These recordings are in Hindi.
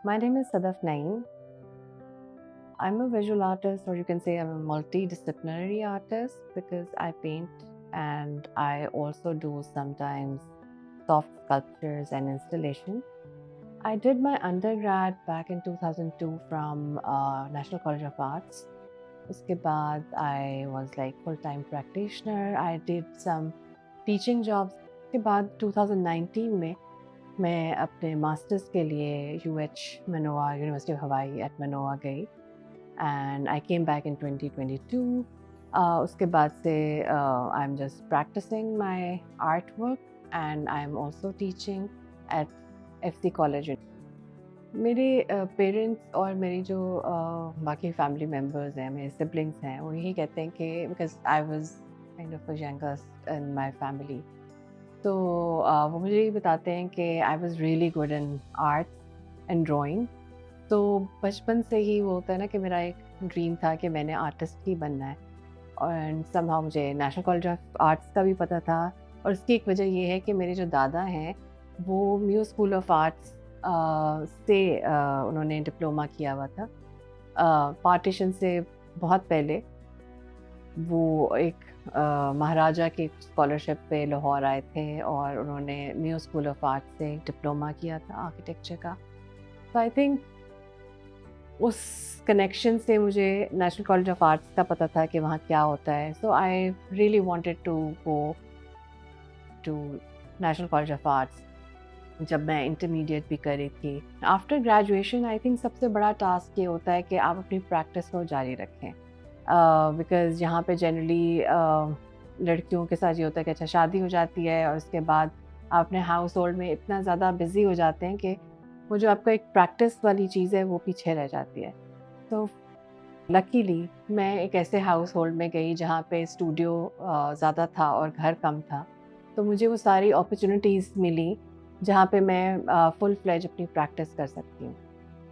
My name is Sadaf Naeem. I'm a visual artist, or you can say I'm a multidisciplinary artist because I paint and I also do sometimes soft sculptures and installation. I did my undergrad back in 2002 from National College of Arts. Uske baad I was like full-time practitioner. I did some teaching jobs. उसके बाद 2019 में मैं अपने मास्टर्स के लिए UH Manoa University of Hawaii at Manoa गई and I came back in 2022. उसके बाद से I am just practicing my art work and I am also teaching at FC college. मेरे पेरेंट्स और मेरी जो बाकी फैमिली मेम्बर्स हैं, मेरे सिबलिंग्स हैं, वो यही कहते हैं कि because I was kind of a youngest in my family, तो वो मुझे यही बताते हैं कि I was really good in arts and drawing. तो बचपन से ही वो होता है ना कि मेरा एक ड्रीम था कि मैंने आर्टिस्ट ही बनना है. और समहाउ मुझे नेशनल कॉलेज ऑफ आर्ट्स का भी पता था. और उसकी एक वजह ये है कि मेरे जो दादा हैं वो म्यू स्कूल ऑफ आर्ट्स से उन्होंने डिप्लोमा किया हुआ था. पार्टीशन से बहुत पहले वो एक महाराजा की स्कॉलरशिप पे लाहौर आए थे और उन्होंने म्यू स्कूल ऑफ आर्ट से डिप्लोमा किया था आर्किटेक्चर का. तो आई थिंक उस कनेक्शन से मुझे नेशनल कॉलेज ऑफ आर्ट्स का पता था कि वहाँ क्या होता है. So I really wanted to go to National College of Arts जब मैं इंटरमीडिएट भी कर रही थी. आफ्टर ग्रेजुएशन आई थिंक सबसे बड़ा टास्क ये होता है कि आप अपनी प्रैक्टिस को जारी रखें, बिकॉज़ यहाँ पे जनरली लड़कियों के साथ ये होता है कि अच्छा शादी हो जाती है और उसके बाद आप अपने हाउस होल्ड में इतना ज़्यादा बिज़ी हो जाते हैं कि वो जो आपका एक प्रैक्टिस वाली चीज़ है वो पीछे रह जाती है. तो लकीली मैं एक ऐसे हाउस होल्ड में गई जहाँ पे स्टूडियो ज़्यादा था और घर कम था. तो मुझे वो सारी अपॉर्चुनिटीज़ मिली जहाँ पे मैं फुल फ्लेज अपनी प्रैक्टिस कर सकती हूँ.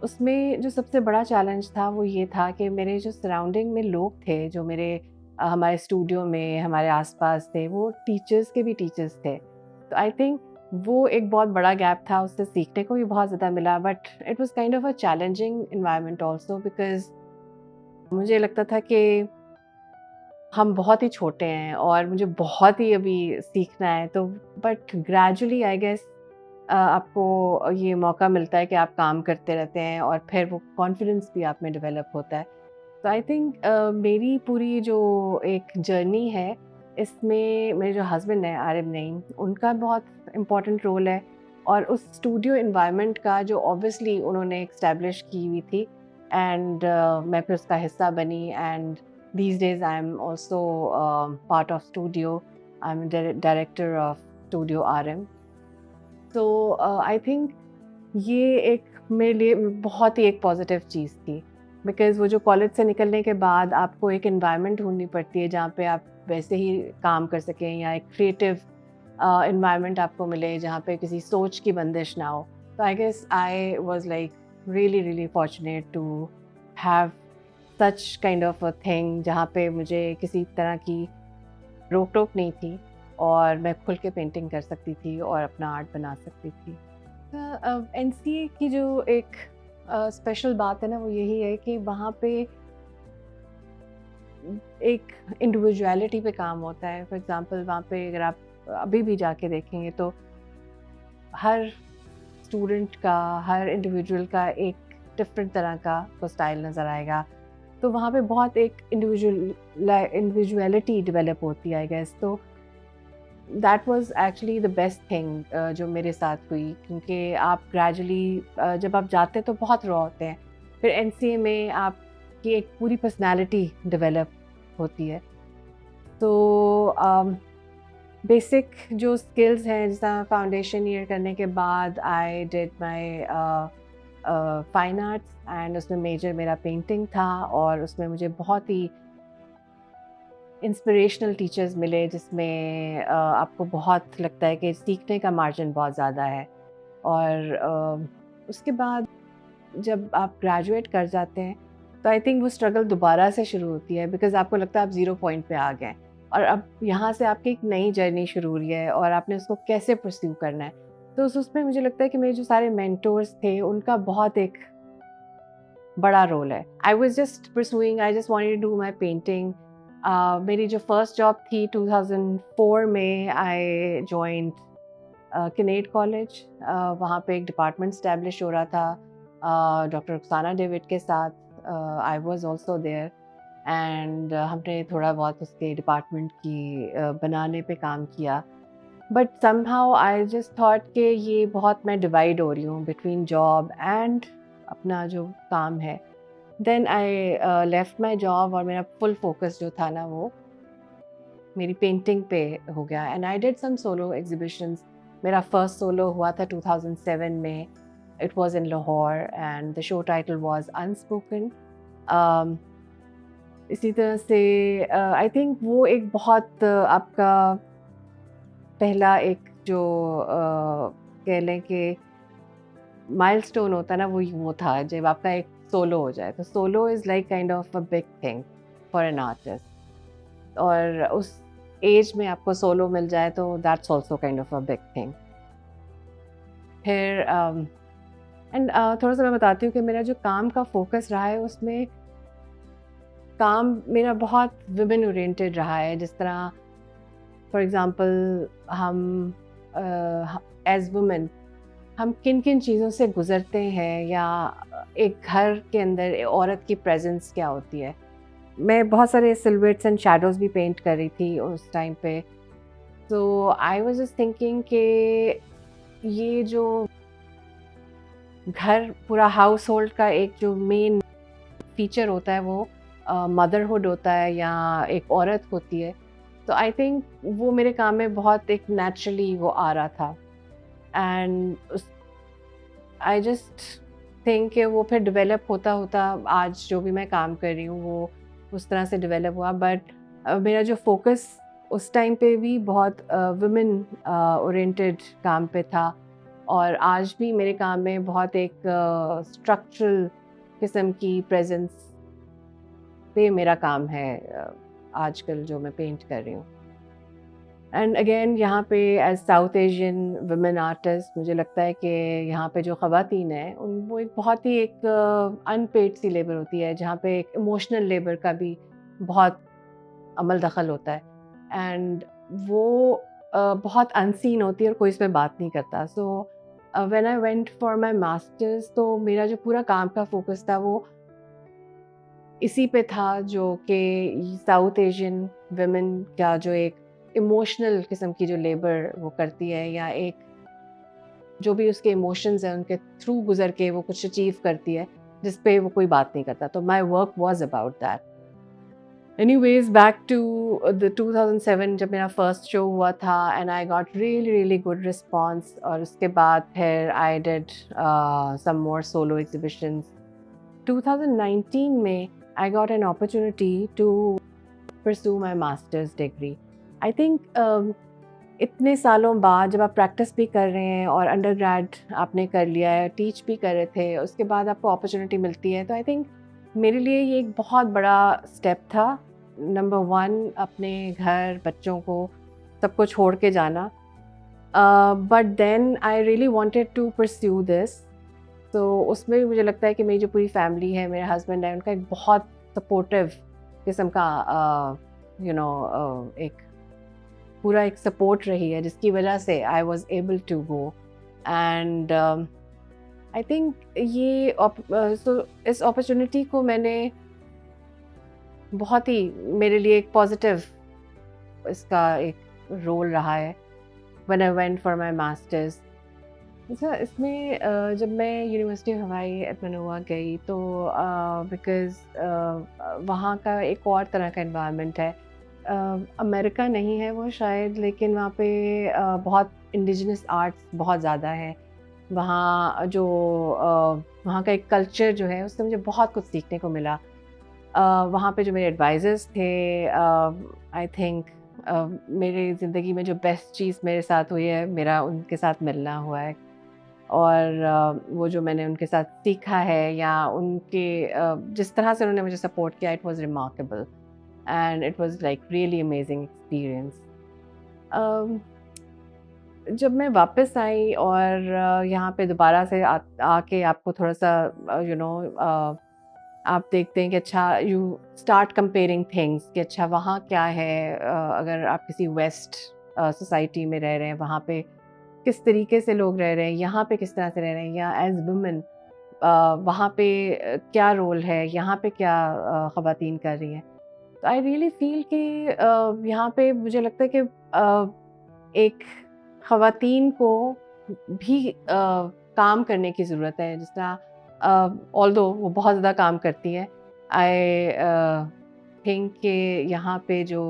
उसमें जो सबसे बड़ा चैलेंज था वो ये था कि मेरे जो सराउंडिंग में लोग थे, जो मेरे हमारे स्टूडियो में हमारे आसपास थे, वो टीचर्स के भी टीचर्स थे. तो आई थिंक वो एक बहुत बड़ा गैप था. उससे सीखने को भी बहुत ज़्यादा मिला, but it was kind of a challenging environment also because मुझे लगता था कि हम बहुत ही छोटे हैं और मुझे बहुत ही अभी सीखना है. तो बट ग्रेजुअली आई गेस आपको ये मौका मिलता है कि आप काम करते रहते हैं और फिर वो कॉन्फिडेंस भी आप में डेवलप होता है. तो आई थिंक मेरी पूरी जो एक जर्नी है इसमें मेरे जो हस्बैंड हैं आरिफ नईम, उनका बहुत इम्पोर्टेंट रोल है. और उस स्टूडियो इन्वायरमेंट का जो ऑब्वियसली उन्होंने इस्टेब्लिश की हुई थी एंड मैं फिर उसका हिस्सा बनी. And these days I'm also part of studio. I'm director of studio RM. तो आई थिंक ये एक मेरे लिए बहुत ही एक पॉजिटिव चीज़ थी बिकॉज़ वो जो कॉलेज से निकलने के बाद आपको एक एनवायरनमेंट ढूंढनी पड़ती है जहाँ पे आप वैसे ही काम कर सकें, या एक क्रिएटिव एनवायरनमेंट आपको मिले जहाँ पे किसी सोच की बंदिश ना हो. तो I guess I was like really really fortunate to have such kind of a thing जहाँ पे मुझे किसी तरह की रोक टोक नहीं थी और मैं खुल के पेंटिंग कर सकती थी और अपना आर्ट बना सकती थी. एनसीए की जो एक स्पेशल बात है ना वो यही है कि वहाँ पे एक इंडिविजुअलिटी पे काम होता है. फॉर एग्जांपल वहाँ पे अगर आप अभी भी जाके देखेंगे तो हर स्टूडेंट का, हर इंडिविजुअल का एक डिफरेंट तरह का को स्टाइल नज़र आएगा. तो वहाँ पे बहुत एक इंडिविजुअलिटी डेवलप होती है आई गेस. तो that was actually the best thing जो मेरे साथ हुई, क्योंकि आप ग्रेजुअली जब आप जाते हैं तो बहुत रॉ होते हैं. फिर एनसीए में आपकी एक पूरी पर्सनालिटी डेवलप होती है. तो बेसिक जो स्किल्स हैं, जैसा फाउंडेशन ईयर करने के बाद I did my fine arts and उसमें मेजर मेरा पेंटिंग था. और उसमें मुझे बहुत ही इंस्पिरेशनल टीचर्स मिले जिसमें आपको बहुत लगता है कि सीखने का मार्जिन बहुत ज़्यादा है. और उसके बाद जब आप ग्रेजुएट कर जाते हैं तो आई थिंक वो स्ट्रगल दोबारा से शुरू होती है बिकॉज़ आपको लगता है आप ज़ीरो पॉइंट पे आ गए और अब यहाँ से आपकी एक नई जर्नी शुरू हो रही है और आपने उसको कैसे परस्यू करना है. तो उसमें मुझे लगता है कि मेरे जो सारे मेंटोर्स थे उनका बहुत एक बड़ा रोल है। I was just pursuing, I just wanted to do my painting. मेरी जो फर्स्ट जॉब थी 2004 में, आई जॉइंट किनेट कॉलेज। वहाँ पे एक डिपार्टमेंट स्टैब्लिश हो रहा था डॉक्टर रुखसाना डेविड के साथ। I was also there and हमने थोड़ा बहुत उसके डिपार्टमेंट की बनाने पे काम किया। But somehow I just thought कि ये बहुत मैं डिवाइड हो रही हूँ बिटवीन जॉब एंड अपना जो काम है। Then I left my job और मेरा फुल फोकस जो था ना वो मेरी पेंटिंग पे हो गया and I did some solo exhibitions. मेरा फर्स्ट सोलो हुआ था 2007 में। It was in Lahore and the show title was unspoken. इसी तरह से आई थिंक वो एक बहुत आपका पहला एक जो कह लें कि माइलस्टोन होता है ना, वो था जब आपका एक सोलो हो जाए। तो solo is like kind of a big thing for an artist, और उस एज में आपको सोलो मिल जाए तो that's also kind of a big thing. फिर एंड थोड़ा सा मैं बताती हूँ कि मेरा जो काम का फोकस रहा है उसमें काम मेरा बहुत वुमेन ओरिएंटेड रहा है। जिस तरह फॉर एग्ज़ाम्पल हम एज वुमेन हम किन किन चीज़ों से गुज़रते हैं, या एक घर के अंदर औरत की प्रेजेंस क्या होती है। मैं बहुत सारे सिल्हूएट्स एंड शैडोज़ भी पेंट कर रही थी उस टाइम पे। तो आई वाज जस्ट थिंकिंग कि ये जो घर पूरा हाउस होल्ड का एक जो मेन फीचर होता है वो मदरहुड होता है या एक औरत होती है। तो आई थिंक वो मेरे काम में बहुत एक नेचुरली वो आ रहा था एंड आई जस्ट थिंक कि वो फिर डेवलप होता होता आज जो भी मैं काम कर रही हूँ वो उस तरह से डेवलप हुआ। बट मेरा जो फोकस उस टाइम पे भी बहुत वुमेन ओरिएंटेड काम पे था, और आज भी मेरे काम में बहुत एक स्ट्रक्चरल किस्म की प्रेजेंस पे मेरा काम है आजकल जो मैं पेंट कर रही हूँ। एंड अगेन यहाँ पे as South Asian women artist मुझे लगता है कि यहाँ पे जो ख़वातीन हैं उन वो एक बहुत ही एक अनपेड सी लेबर होती है, जहाँ पे एक इमोशनल लेबर का भी बहुत अमल दखल होता है एंड वो बहुत अनसीन होती है और कोई इसमें बात नहीं करता। So when I went for my masters तो मेरा जो पूरा काम का फोकस था वो इसी पे था, जो कि साउथ एशियन वुमेन का जो एक इमोशनल किस्म की जो लेबर वो करती है, या एक जो भी उसके इमोशंस हैं उनके थ्रू गुजर के वो कुछ अचीव करती है जिस पे वो कोई बात नहीं करता। तो my work was about that. Anyways back to the 2007 जब मेरा फर्स्ट शो हुआ था and I got really really good response, और उसके बाद फिर I did some more solo exhibitions. 2019 में I got an opportunity to pursue my master's degree. I think इतने सालों बाद जब आप प्रैक्टिस भी कर रहे हैं और अंडरग्रेड आपने कर लिया है, टीच भी कर रहे थे, उसके बाद आपको अपॉर्चुनिटी मिलती है, तो आई थिंक मेरे लिए ये एक बहुत बड़ा स्टेप था। नंबर 1 अपने घर बच्चों को सबको छोड़ के जाना, but then I really wanted to pursue this. तो उसमें भी मुझे लगता है कि मेरी जो पूरी फैमिली है, मेरे हस्बैंड है, उनका एक बहुत सपोर्टिव किस्म का एक पूरा एक सपोर्ट रही है, जिसकी वजह से I was able to go and I think ये इस अपॉर्चुनिटी को मैंने बहुत ही मेरे लिए एक पॉजिटिव इसका एक रोल रहा है when I went for my masters. अच्छा, इसमें जब मैं यूनिवर्सिटी ऑफ हवाई एट मनोवा गई तो बिकॉज़ वहाँ का एक और तरह का एनवायरनमेंट है। अमेरिका नहीं है वो शायद, लेकिन वहाँ पे बहुत इंडिजिनस आर्ट्स बहुत ज़्यादा है। वहाँ जो वहाँ का एक कल्चर जो है उससे मुझे बहुत कुछ सीखने को मिला। वहाँ पे जो मेरे एडवाइज़र्स थे, आई थिंक मेरी ज़िंदगी में जो बेस्ट चीज़ मेरे साथ हुई है, मेरा उनके साथ मिलना हुआ है। और वो जो मैंने उनके साथ सीखा है, या उनके जिस तरह से उन्होंने मुझे सपोर्ट किया, it was remarkable and it was like really amazing experience. जब मैं वापस आई और यहाँ पे दोबारा से आके आपको थोड़ा-सा यू नो आप देखते हैं कि अच्छा यू स्टार्ट कंपेयरिंग थिंग्स कि अच्छा वहाँ क्या है, अगर आप किसी वेस्ट सोसाइटी में रह रहे हैं, वहाँ पे किस तरीके से लोग रह रहे हैं, यहाँ पे किस तरह से रह रहे हैं, या एज़ वुमेन वहाँ पे क्या रोल है, यहाँ पे क्या ख़वातीन कर रही हैं। तो आई रियली फ़ील कि यहाँ पे मुझे लगता है कि एक ख़वातीन को भी काम करने की ज़रूरत है, जिस तरह ऑल्दो वो बहुत ज़्यादा काम करती हैं। आई थिंक कि यहाँ पे जो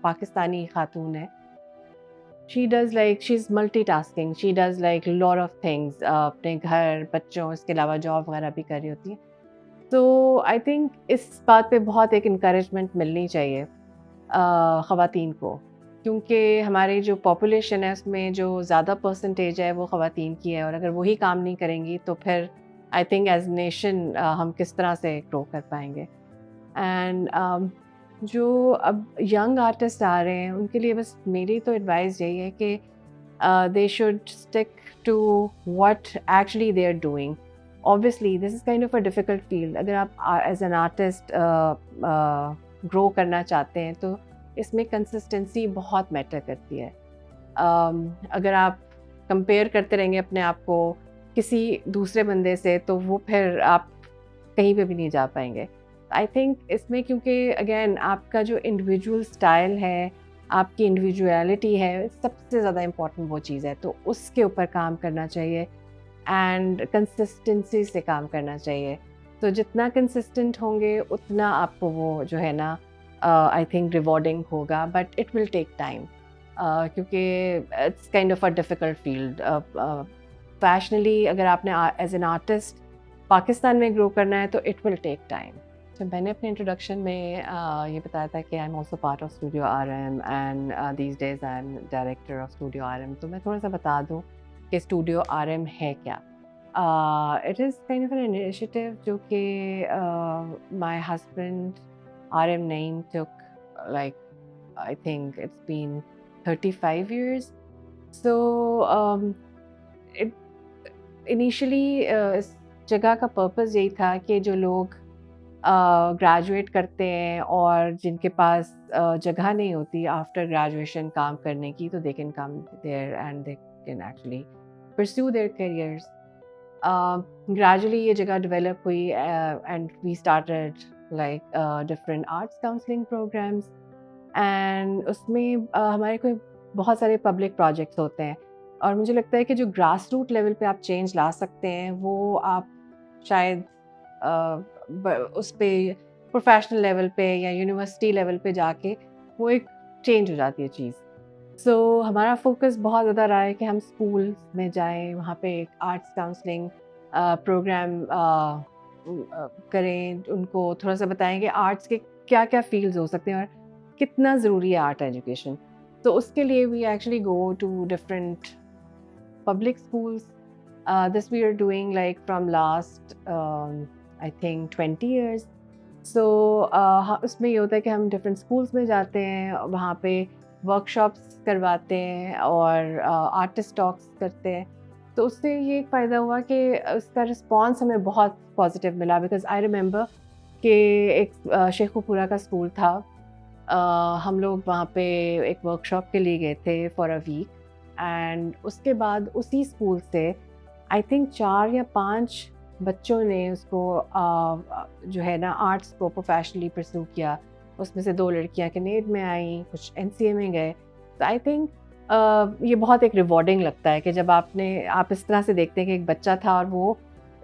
पाकिस्तानी ख़ातून है, she does like she is multitasking, she does like lot of things, अपने घर, बच्चों, इसके अलावा जॉब वगैरह भी कर रही होती हैं। तो आई थिंक इस बात पे बहुत एक इनकरेजमेंट मिलनी चाहिए ख़वातीन को, क्योंकि हमारी जो पॉपुलेशन है उसमें जो ज़्यादा परसेंटेज है वो ख़वातीन की है, और अगर वही काम नहीं करेंगी तो फिर आई थिंक एज़ नेशन हम किस तरह से ग्रो कर पाएंगे। एंड जो अब यंग आर्टिस्ट आ रहे हैं उनके लिए बस मेरी तो एडवाइस यही है कि they should stick to what actually they are doing. Obviously, this is kind of a difficult field. अगर आप as an artist grow करना चाहते हैं तो इसमें consistency बहुत matter करती है। अगर आप compare करते रहेंगे अपने आप को किसी दूसरे बंदे से तो वो फिर आप कहीं पे भी नहीं जा पाएंगे। आई थिंक इसमें क्योंकि अगेन आपका जो इंडिविजुअल स्टाइल है, आपकी इंडिविजुअलिटी है, सबसे ज़्यादा इम्पॉर्टेंट वो चीज़ है, तो उसके ऊपर काम करना चाहिए एंड कंसिस्टेंसी से काम करना चाहिए। तो जितना कंसिस्टेंट होंगे उतना आपको वो जो है ना आई थिंक रिवॉर्डिंग होगा, but it will take time, क्योंकि it's kind of a difficult field. फैशनली अगर आपने एज एन आर्टिस्ट पाकिस्तान में ग्रो करना है तो इट विल टेक टाइम। तो मैंने अपने इंट्रोडक्शन में ये बताया था कि I am also part of studio RM and these days I am director of studio RM। तो मैं थोड़ा सा बता दूँ कि स्टूडियो RM है क्या। It is kind of an initiative जो कि my husband RM Naeem took, like I think it's been 35 years. So it initially इस जगह का पर्पस यही था कि जो लोग ग्रेजुएट करते हैं और जिनके पास जगह नहीं होती आफ्टर ग्रेजुएशन काम करने की, तो they can come there and they can actually pursue their careers. Gradually ये जगह डेवलप हुई and we started like different arts counselling programs, and उसमें हमारे कोई बहुत सारे पब्लिक प्रोजेक्ट्स होते हैं, और मुझे लगता है कि जो ग्रास रूट लेवल पे आप चेंज ला सकते हैं वो आप शायद उस पे प्रोफेशनल लेवल पे या यूनिवर्सिटी लेवल पे जाके वो एक चेंज हो जाती है चीज़। सो हमारा फोकस बहुत ज़्यादा रहा है कि हम स्कूल में जाएं, वहाँ पे एक आर्ट्स काउंसलिंग प्रोग्राम करें, उनको थोड़ा सा बताएं कि आर्ट्स के क्या क्या फील्ड्स हो सकते हैं और कितना ज़रूरी है आर्ट एजुकेशन। तो उसके लिए we actually go to different public schools. This we are doing like from last I think 20 years. So उसमें ये होता है कि हम different schools में जाते हैं, वहाँ पे workshops करवाते हैं और artist talks करते हैं। तो उससे ये एक फ़ायदा हुआ कि उसका रिस्पॉन्स हमें बहुत पॉजिटिव मिला, बिकॉज आई रिमेंबर कि एक शेखुपुरा का स्कूल था, हम लोग वहाँ पे एक वर्कशॉप के लिए गए थे फॉर अ वीक, एंड उसके बाद उसी स्कूल से आई थिंक 4 या 5 बच्चों ने उसको जो है ना आर्ट्स को प्रोफेशनली परस्यू किया। उसमें से 2 लड़कियां कैनेड में आई, कुछ NCA में गए। तो आई थिंक ये बहुत एक रिवॉर्डिंग लगता है कि जब आप इस तरह से देखते हैं कि एक बच्चा था और वो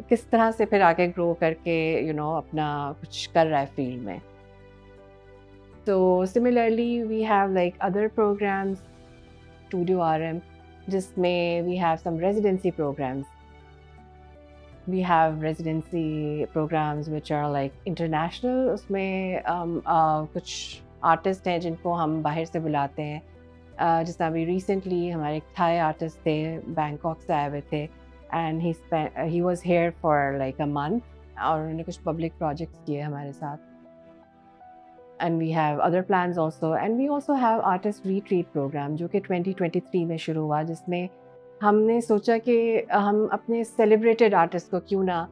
किस तरह से फिर आगे ग्रो करके अपना कुछ कर रहा है फील्ड में। तो similarly we have like other programs Studio RM, जिसमें we have some residency programs. We have residency programs which are like international. उसमें कुछ आर्टिस्ट हैं जिनको हम बाहर से बुलाते हैं। जिस तरह अभी रिसेंटली हमारे एक थाई आर्टिस्ट थे, बैंकॉक से आए हुए थे, and he was here for like a month, और उन्होंने कुछ पब्लिक प्रोजेक्ट्स किए हमारे साथ। And we have other plans also, and we also have artist retreat program जो कि 2023 में शुरू हुआ, जिसमें हमने सोचा कि हम अपने सेलिब्रेटेड आर्टिस्ट को क्यों ना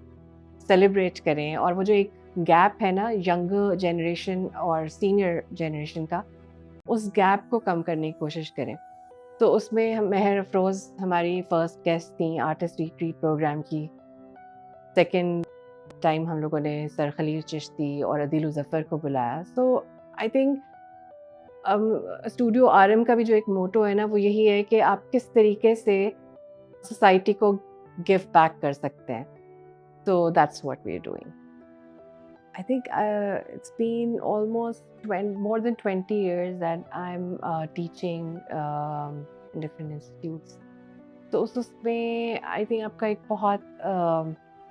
सेलिब्रेट करें, और वो जो एक गैप है ना यंगर जनरेशन और सीनियर जनरेशन का, उस गैप को कम करने की कोशिश करें। तो उसमें महर अफरोज़ हमारी फ़र्स्ट गेस्ट थी आर्टिस्ट रिट्रीट प्रोग्राम की। सेकंड टाइम हम लोगों ने सर खलील चिश्ती और अदील ज़फ़र को बुलाया। सो आई थिंक स्टूडियो आरएम का भी जो एक मोटो है ना, वो यही है कि आप किस तरीके से सोसाइटी को गिव बैक कर सकते हैं। So that's what we are doing. I think it's been almost more than 20 years that I'm teaching in different institutes. तो उसमें आई थिंक आपका एक बहुत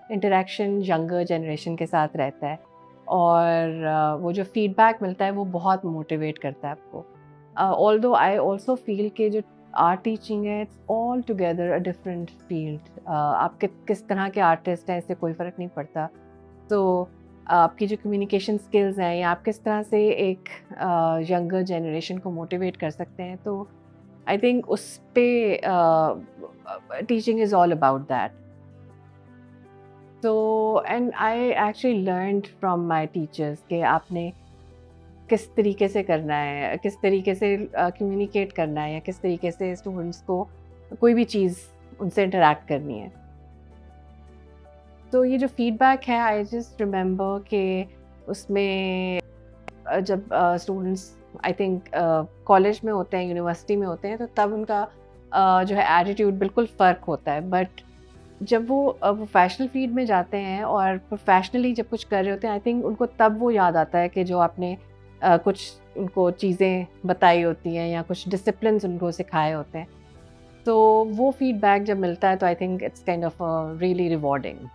इंटरेक्शन यंगर जनरेशन के साथ रहता है, और वो जो फीडबैक मिलता है वो बहुत मोटिवेट करता है आपको। ऑल्दो आई ऑल्सो फील कि जो आर्ट टीचिंग है, it's all together a different field. आप किस तरह के आर्टिस्ट हैं इससे कोई फ़र्क नहीं पड़ता। तो आपकी जो कम्युनिकेशन स्किल्स हैं, या आप किस तरह से एक यंगर जनरेशन को मोटिवेट कर सकते हैं, तो आई थिंक उस पे teaching is all about that. तो and I actually learned from my teachers कि आपने किस तरीके से करना है, किस तरीके से कम्युनिकेट करना है, या किस तरीके से स्टूडेंट्स को कोई भी चीज़ उनसे इंटरैक्ट करनी है। तो ये जो फीडबैक है, आई जस्ट रिमेंबर कि उसमें जब स्टूडेंट्स आई थिंक कॉलेज में होते हैं, यूनिवर्सिटी में होते हैं, तो तब उनका जो है एटीट्यूड बिल्कुल फ़र्क होता है। बट जब वो प्रोफेशनल फील्ड में जाते हैं और प्रोफेशनली जब कुछ कर रहे होते हैं, आई थिंक उनको तब वो याद आता है कि जो आपने कुछ उनको चीज़ें बताई होती हैं या कुछ डिसिप्लिन्स उनको सिखाए होते हैं। तो वो फीडबैक जब मिलता है, तो I think it's kind of really rewarding.